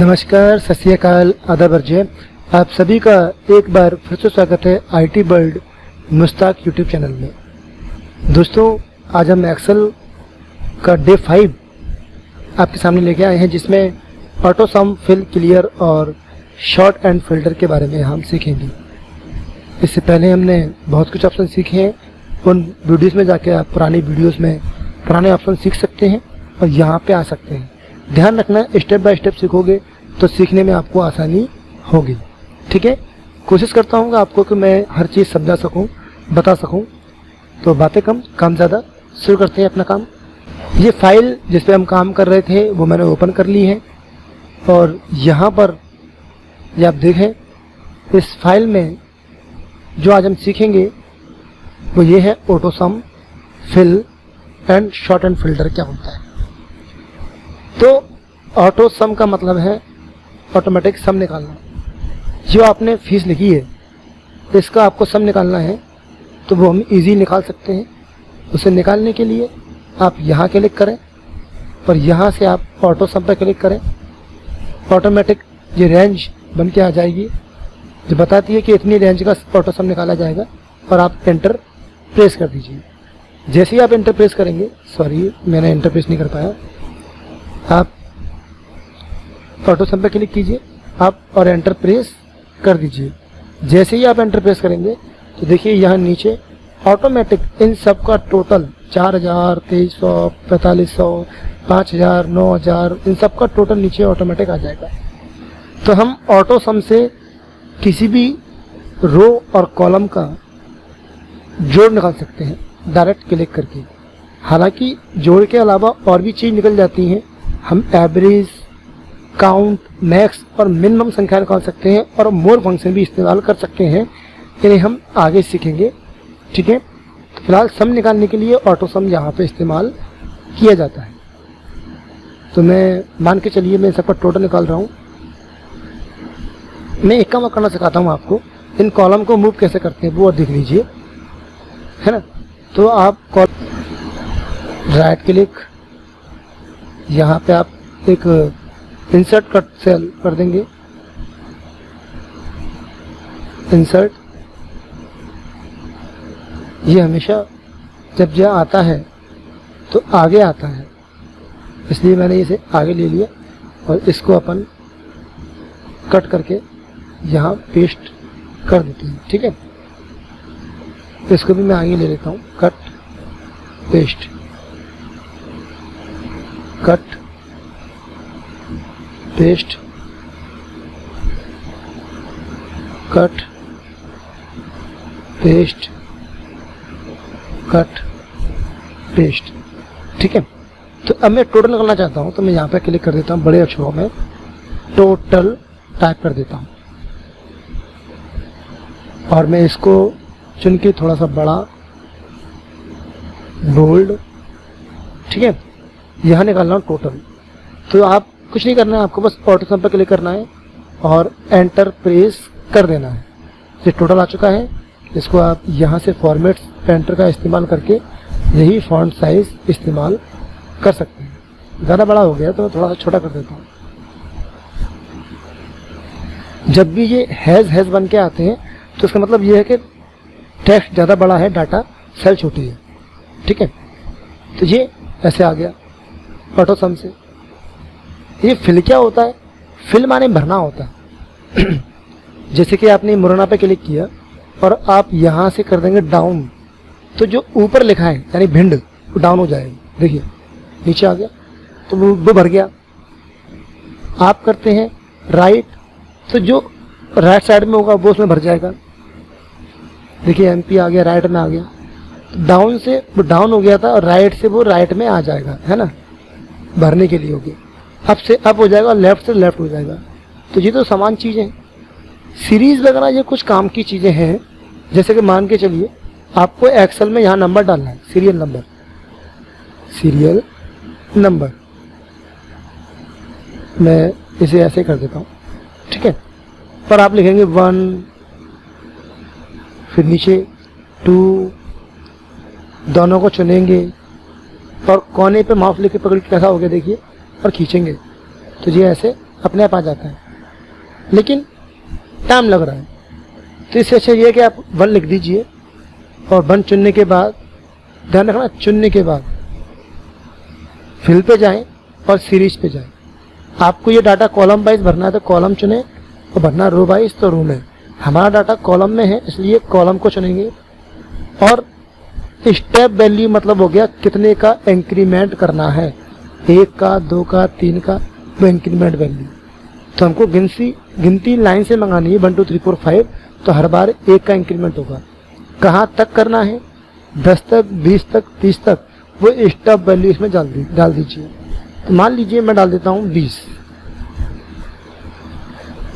नमस्कार, सत श्री अकाल, आदाब अर्जय। आप सभी का एक बार फिर से स्वागत है IT world Mushtaq YouTube channel में। दोस्तों, आज हम एक्सेल का डे 5 आपके सामने लेके आए हैं, जिसमें ऑटो सम, फिल, क्लियर और शॉर्ट एंड फिल्टर के बारे में हम सीखेंगे। इससे पहले हमने बहुत कुछ ऑप्शन सीखे हैं। उन वीडियोज़ में जाके आप पुरानी वीडियोज़ में पुराने ऑप्शन सीख सकते हैं और यहाँ पे आ सकते हैं। ध्यान रखना, स्टेप बाय स्टेप सीखोगे तो सीखने में आपको आसानी होगी। ठीक है, कोशिश करता हूँ आपको कि मैं हर चीज़ समझा सकूँ, बता सकूँ। तो बातें कम, काम ज़्यादा। शुरू करते हैं अपना काम। ये फाइल जिस पे हम काम कर रहे थे वो मैंने ओपन कर ली है और यहाँ पर ये आप देखें, इस फाइल में जो आज हम सीखेंगे वो ये है auto sum, fill and sort and filter क्या होता है। तो ऑटो सम का मतलब है ऑटोमेटिक सम निकालना। जो आपने फीस लिखी है इसका आपको सम निकालना है, तो वो हम इजी निकाल सकते हैं। उसे निकालने के लिए आप यहाँ क्लिक करें और यहाँ से आप ऑटो सम पर क्लिक करें। ऑटोमेटिक ये रेंज बन के आ जाएगी जो बताती है कि इतनी रेंज का ऑटो सम निकाला जाएगा और आप एंटर प्रेस कर दीजिए। जैसे ही आप एंटर प्रेस करेंगे, सॉरी मैंने एंटर प्रेस नहीं कर पाया, आप ऑटो सम पे क्लिक कीजिए आप और एंटर प्रेस कर दीजिए। जैसे ही आप एंटर प्रेस करेंगे तो देखिए यहाँ नीचे ऑटोमेटिक इन सब का टोटल 4000, 2300, 4500, 5000, 9000 इन सब का टोटल नीचे ऑटोमेटिक आ जाएगा। तो हम ऑटो सम से किसी भी रो और कॉलम का जोड़ निकाल सकते हैं डायरेक्ट क्लिक करके। हालांकि जोड़ के अलावा और भी चीज़ निकल जाती हैं। हम एवरेज, काउंट, मैक्स और मिनिमम संख्या निकाल सकते हैं और मोर फंक्शन भी इस्तेमाल कर सकते हैं। इन्हें हम आगे सीखेंगे। ठीक है, तो फिलहाल सम निकालने के लिए ऑटो सम यहाँ पे इस्तेमाल किया जाता है। तो मैं मान के चलिए मैं सबका टोटल निकाल रहा हूँ। मैं एक काम करना सिखाता हूँ आपको। इन कॉलम को मूव कैसे करते हैं वो और देख लीजिए, है ना। तो आप राइट क्लिक, यहाँ पे आप एक इंसर्ट कट सेल कर देंगे। इंसर्ट, ये हमेशा जब यह आता है तो आगे आता है, इसलिए मैंने इसे आगे ले लिया और इसको अपन कट करके यहाँ पेस्ट कर देते हैं। ठीक है, इसको भी मैं आगे ले लेता हूँ। Cut, paste, cut, paste, cut, paste, cut, paste. ठीक है, तो अब मैं टोटल करना चाहता हूँ तो मैं यहाँ पे क्लिक कर देता हूँ, बड़े अक्षरों में टोटल टाइप कर देता हूँ और मैं इसको चुन के थोड़ा सा बड़ा, बोल्ड। ठीक है, यहाँ निकालना हूँ टोटल। तो आप कुछ नहीं करना है, आपको बस ऑटो सम पर क्लिक करना है और एंटर प्रेस कर देना है। ये टोटल आ चुका है। इसको आप यहाँ से फॉर्मेट एंटर का इस्तेमाल करके यही फॉन्ट साइज इस्तेमाल कर सकते हैं। ज़्यादा बड़ा हो गया तो थोड़ा सा छोटा कर देता हूँ। जब भी ये हैज़ बन के आते हैं तो इसका मतलब ये है कि टेक्स्ट ज़्यादा बड़ा है, डाटा सेल छोटी है। ठीक है, तो ये ऐसे आ गया ऑटो सम से। ये फिल क्या होता है? फिल माने भरना होता है। जैसे कि आपने मुरना पे क्लिक किया और आप यहाँ से कर देंगे डाउन, तो जो ऊपर लिखा है यानी भिंड वो डाउन हो जाएगी। देखिए नीचे आ गया तो वो भर गया। आप करते हैं राइट, तो जो राइट साइड में होगा वो उसमें भर जाएगा। देखिए एमपी आ गया, राइट में आ गया। डाउन से वो डाउन हो गया था और राइट से वो राइट में आ जाएगा, है ना, भरने के लिए हो गया। अप से अप हो जाएगा, लेफ्ट से लेफ्ट हो जाएगा। तो ये तो समान चीज़ें हैं। सीरीज़ वगैरह ये कुछ काम की चीज़ें हैं। जैसे कि मान के चलिए आपको एक्सेल में यहाँ नंबर डालना है, सीरियल नंबर, सीरियल नंबर। मैं इसे ऐसे कर देता हूँ। ठीक है, पर आप लिखेंगे 1, फिर नीचे 2, दोनों को चुनेंगे और कोने पे माउस लेके पकड़ के कैसा हो गया देखिए और खींचेंगे तो ये ऐसे अपने आप आ जाता है, लेकिन टाइम लग रहा है। तो इससे अच्छा ये है कि आप 1 लिख दीजिए और 1 चुनने के बाद ध्यान रखना, चुनने के बाद फिल पे जाएं और सीरीज पे जाएं। आपको ये डाटा कॉलम वाइज भरना है तो कॉलम चुने, और भरना रो वाइज तो रो में। हमारा डाटा कॉलम में है इसलिए कॉलम को चुनेंगे। और स्टेप वैल्यू मतलब हो गया कितने का इंक्रीमेंट करना है, 1 का, 2 का, 3 का, वो इंक्रीमेंट वैल्यू। तो हमको गिनती लाइन से मंगानी है 1 2 3 4 5, तो हर बार 1 का इंक्रीमेंट होगा। कहाँ तक करना है, 10 तक, 20 तक, 30 तक, वो स्टेप वैल्यू इसमें डाल दीजिए। तो मान लीजिए मैं डाल देता हूँ 20,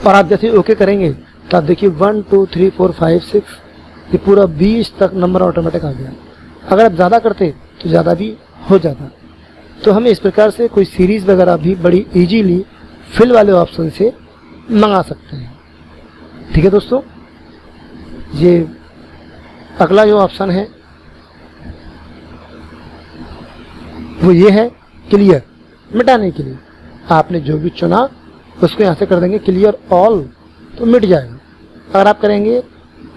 और आप जैसे ओके करेंगे तो आप देखिए 1 2 3 4 5 6 ये पूरा 20 तक नंबर ऑटोमेटिक आ गया। अगर आप ज़्यादा करते तो ज़्यादा भी हो जाता। तो हम इस प्रकार से कोई सीरीज़ वगैरह भी बड़ी इजीली फिल वाले ऑप्शन से मंगा सकते हैं। ठीक है दोस्तों, ये अगला जो ऑप्शन है वो ये है क्लियर, मिटाने के लिए। आपने जो भी चुना उसको यहाँ से कर देंगे क्लियर ऑल, तो मिट जाएगा। अगर आप करेंगे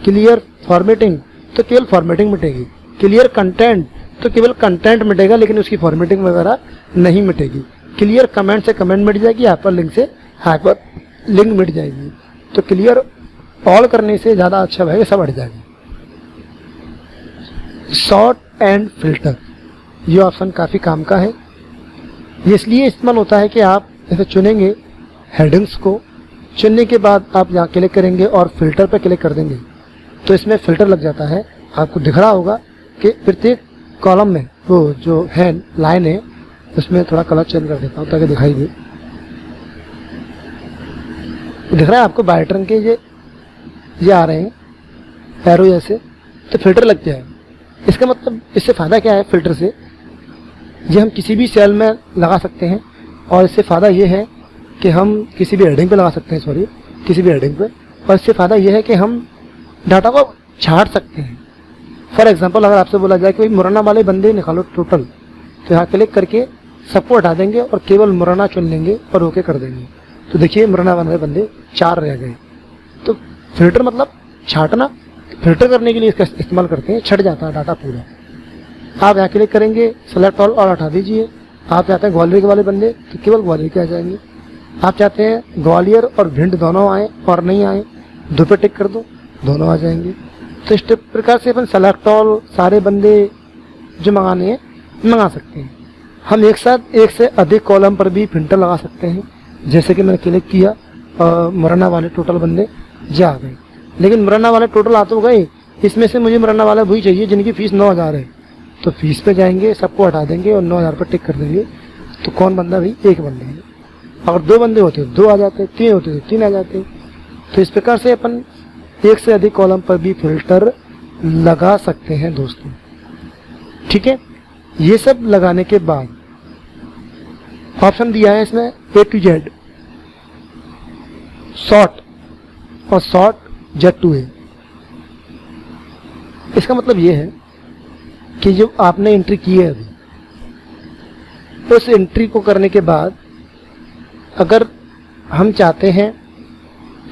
क्लियर फॉर्मेटिंग तो केवल फॉर्मेटिंग मिटेगी, क्लियर कंटेंट तो केवल कंटेंट मिटेगा, लेकिन उसकी फॉर्मेटिंग वगैरह नहीं मिटेगी। क्लियर कमेंट से कमेंट मिट जाएगी, हाइपर लिंक से हाइपर लिंक मिट जाएगी। तो क्लियर ऑल करने से ज़्यादा अच्छा रहेगा, सब हट जाएगा। सॉर्ट एंड फिल्टर, ये ऑप्शन काफ़ी काम का है। ये इसलिए इस्तेमाल होता है कि आप ऐसे चुनेंगे हेडिंग्स को, चुनने के बाद आप यहाँ क्लिक करेंगे और फिल्टर पर क्लिक कर देंगे तो इसमें फिल्टर लग जाता है। आपको दिख रहा होगा कि प्रत्येक कॉलम में वो जो है लाइन है उसमें थोड़ा कलर चेंज कर देता हूँ ताकि दिखाई दे। दिख रहा है आपको बायटर्न के ये आ रहे हैं एरो जैसे, तो फिल्टर लग जाए। इसका मतलब इससे फ़ायदा क्या है फिल्टर से, ये हम किसी भी सेल में लगा सकते हैं। और इससे फ़ायदा ये है कि हम किसी भी हेडिंग पे लगा सकते हैं, किसी भी हेडिंग पे। और इससे फ़ायदा ये है कि हम डाटा को छाट सकते हैं। फॉर एग्जांपल अगर आपसे बोला जाए कि भाई मुरैना वाले बंदे निकालो टोटल, तो यहाँ क्लिक करके सबको हटा देंगे और केवल मुरैना चुन लेंगे और ओके कर देंगे। तो देखिए मुरैना वाले बंदे 4 रह गए। तो फिल्टर मतलब छाटना, फिल्टर करने के लिए इसका इस्तेमाल करते हैं, छट जाता है डाटा पूरा। आप यहाँ क्लिक करेंगे, सेलेक्ट ऑल और हटा दीजिए। आप चाहते हैं ग्वालियर के वाले बंदे तो केवल ग्वालियर के आ जाएंगे। आप चाहते हैं ग्वालियर और भिंड दोनों आए और नहीं आए, 2 पे टिक कर दो, दोनों आ जाएंगे। तो इस प्रकार से अपन सेलेक्ट ऑल सारे बंदे जो मंगाने हैं मंगा सकते हैं। हम एक साथ 1 से अधिक कॉलम पर भी फिल्टर लगा सकते हैं। जैसे कि मैंने क्लिक किया और मुरैना वाले टोटल बंदे जा गए, लेकिन मुरैना वाले टोटल आ तो गए, इसमें से मुझे मुरैना वाला वही चाहिए जिनकी फीस 9,000 है। तो फीस पे जाएंगे, सबको हटा देंगे और 9,000 पर टिक कर देंगे। तो कौन बंदा भाई, एक बंदा है। अगर 2 बंदे होते तो 2 आ जाते, 3 होते तो 3 आ जाते। तो इस प्रकार से अपन 1 से अधिक कॉलम पर भी फिल्टर लगा सकते हैं दोस्तों। ठीक है, ये सब लगाने के बाद ऑप्शन दिया है इसमें A to Z, सॉर्ट और सॉर्ट Z to A। इसका मतलब ये है कि जो आपने एंट्री की है अभी, उस एंट्री को करने के बाद अगर हम चाहते हैं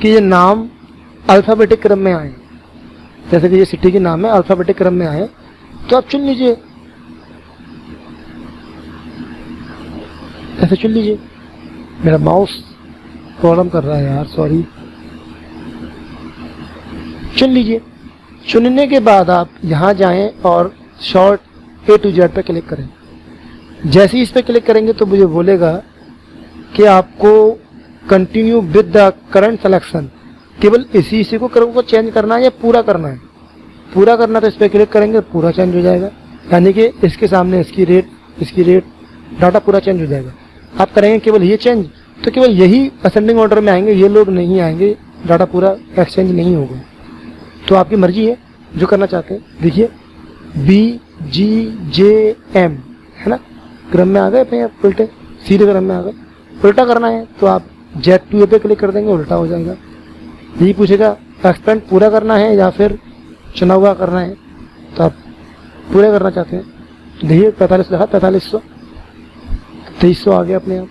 कि ये नाम अल्फ़ाबेटिक क्रम में आए, जैसे कि ये सिटी के नाम है अल्फ़ाबेटिक क्रम में आए, तो आप चुन लीजिए, ऐसे चुन लीजिए। मेरा माउस प्रॉब्लम कर रहा है यार, सॉरी। चुन लीजिए। चुनने के बाद आप यहाँ जाएं और शॉर्ट A to Z पे क्लिक करें। जैसे ही इस पे क्लिक करेंगे तो मुझे बोलेगा कि आपको continue with the current selection, केवल इसी को चेंज करना है या पूरा करना है। पूरा करना तो इस पर क्लिक करेंगे, पूरा चेंज हो जाएगा, यानी कि इसके सामने इसकी रेट डाटा पूरा चेंज हो जाएगा। आप करेंगे केवल ये चेंज तो केवल यही असेंडिंग ऑर्डर में आएंगे, ये लोग नहीं आएंगे, डाटा पूरा एक्सचेंज नहीं होगा। तो आपकी मर्जी है जो करना चाहते हैं। देखिए BGJM है ना, क्रम में आ गए अपने उल्टे सीधे क्रम में आ गए। उल्टा करना है तो आप Z to A पे क्लिक कर देंगे, उल्टा हो जाएगा। यही पूछेगा एक्सपेंड पूरा करना है या फिर चुना हुआ करना है, तो आप पूरा करना चाहते हैं। देखिए 45 लिखा, 4500 2300 आ गया अपने आप।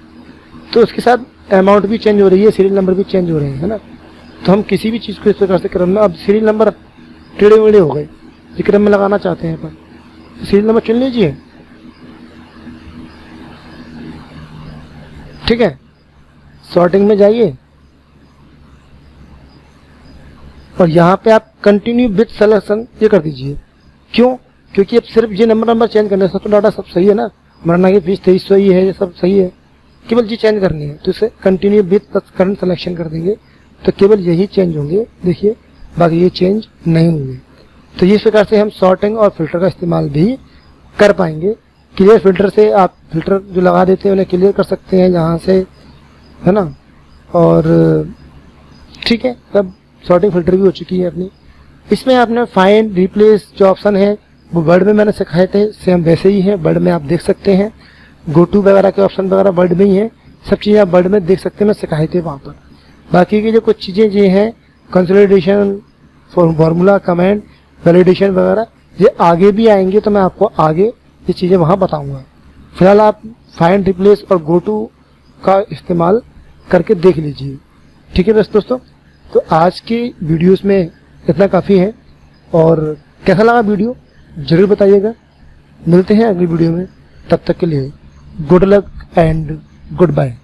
तो उसके साथ अमाउंट भी चेंज हो रही है, सीरियल नंबर भी चेंज हो रहे हैं, है ना। तो हम किसी भी चीज़ को इस प्रकार से क्रम में, अब सीरियल नंबर टेढ़े मेढ़े हो गए, ये क्रम में लगाना चाहते हैं अपन, सीरियल नंबर चुन लीजिए, ठीक है। सॉर्टिंग में जाइए और यहाँ पे आप कंटिन्यू विथ सिलेक्शन ये कर दीजिए। क्यों? क्योंकि अब सिर्फ ये नंबर चेंज करने से तो डाटा सब सही है ना, मरना की फीस 2300 ही है, ये सब सही है, केवल ये चेंज करनी है। तो इसे कंटिन्यू विथ करंट सिलेक्शन कर देंगे तो केवल यही चेंज होंगे, देखिए, बाकी ये चेंज नहीं होंगे। तो इस प्रकार से हम सॉर्टिंग और फिल्टर का इस्तेमाल भी कर पाएंगे। क्लियर फिल्टर से आप फिल्टर जो लगा देते हैं उन्हें क्लियर कर सकते हैं यहाँ से, है ना। और ठीक है, अब सॉर्टिंग फिल्टर भी हो चुकी है अपनी। इसमें आपने फाइंड रिप्लेस जो ऑप्शन है वो वर्ड में मैंने सिखाए थे, सेम वैसे ही है, वर्ड में आप देख सकते हैं। गो टू वगैरह के ऑप्शन वगैरह वर्ड में ही है, सब चीज़ें आप वर्ड में देख सकते हैं, मैं सिखाए थे वहाँ पर। बाकी की जो कुछ चीज़ें ये हैं, कंसोलिडेशन, फॉर्मूला, कमेंट, वैलिडेशन वगैरह, ये आगे भी आएंगे, तो मैं आपको आगे ये चीज़ें वहाँ बताऊँगा। फिलहाल आप फाइंड रिप्लेस और गो टू का इस्तेमाल करके देख लीजिए, ठीक है बस दोस्तों। तो आज की वीडियोस में इतना काफ़ी है, और कैसा लगा वीडियो ज़रूर बताइएगा। मिलते हैं अगली वीडियो में, तब तक के लिए good luck and good bye.